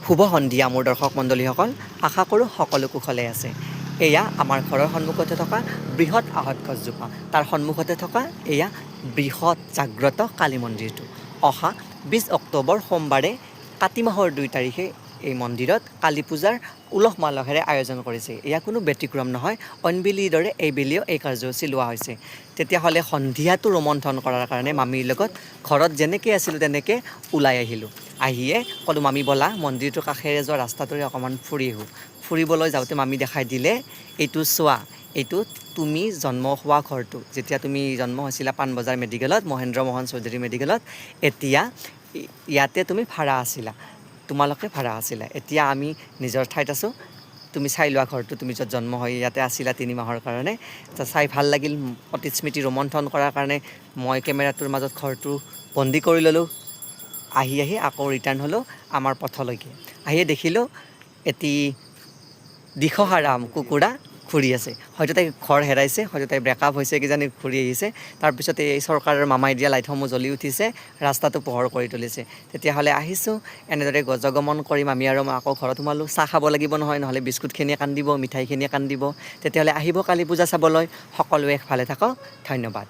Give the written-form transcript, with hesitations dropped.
শুভ সন্ধিয়া মোৰ দৰ্শক মণ্ডলীসকল, আশা কৰোঁ সকলো কুশলে আছে। এয়া আমাৰ ঘৰৰ সন্মুখতে থকা বৃহৎ আহঁত গছজোপা, তাৰ সন্মুখতে থকা এয়া বৃহৎ জাগ্ৰত কালী মন্দিৰটো। অহা 20 অক্টোবৰ সোমবাৰে কাতি মাহৰ 2 তাৰিখে এই মন্দিৰত কালী পূজাৰ উলহ মালহেৰে আয়োজন কৰিছে। এয়া কোনো ব্যতিক্ৰম নহয়, অইনবেলিৰ দৰে এইবেলিও এই কাৰ্যসূচী লোৱা হৈছে। তেতিয়াহ'লে সন্ধিয়াটো ৰোমন্থন কৰাৰ কাৰণে মামীৰ লগত ঘৰত যেনেকৈ আছিলোঁ তেনেকৈ ওলাই আহিলোঁ। আহিয়ে ক'লোঁ মামী ব'লা মন্দিৰটোৰ কাষেৰে যোৱা ৰাস্তাটোৰে অকণমান ফুৰি আহোঁ। ফুৰিবলৈ যাওঁতে মামী দেখাই দিলে, এইটো চোৱা, এইটো তুমি জন্ম হোৱা ঘৰটো। যেতিয়া তুমি জন্ম হৈছিলা পাণবজাৰ মেডিকেলত, মহেন্দ্ৰ মোহন চৌধুৰী মেডিকেলত, এতিয়া ইয়াতে তুমি ভাড়া আছিলা, তোমালোকে ভাড়া আছিলা। এতিয়া আমি নিজৰ ঠাইত আছোঁ। তুমি চাই লোৱা ঘৰটো, তুমি য'ত জন্ম হৈ ইয়াতে আছিলা 3 মাহৰ কাৰণে। চাই ভাল লাগিল। অতীত স্মৃতি ৰোমন্থন কৰাৰ কাৰণে মই কেমেৰাটোৰ মাজত ঘৰটো বন্দী কৰি ল'লোঁ। আহি আকৌ ৰিটাৰ্ণ হ'লোঁ আমাৰ পথলৈকে। আহিয়ে দেখিলোঁ এটি দিশহাৰা কুকুৰা ঘূৰি আছে। হয়তো তাই ঘৰ হেৰাইছে, হয়তো তাই ব্ৰেকআপ হৈছে কিজানি ঘূৰি আহিছে। তাৰপিছতে এই চৰকাৰৰ মামাই দিয়া লাইটসমূহ জ্বলি উঠিছে, ৰাস্তাটো পোহৰ কৰি তুলিছে। তেতিয়াহ'লে আহিছোঁ, এনেদৰে গজগমন কৰিম আমি আৰু মই আকৌ ঘৰত সোমালোঁ। চাহ খাব লাগিব নহয়, নহ'লে বিস্কুটখিনিয়ে কান্দিব, মিঠাইখিনিয়ে কান্দিব। তেতিয়াহ'লে আহিব কালী পূজা চাবলৈ। সকলোৱে ভালে থাকক, ধন্যবাদ।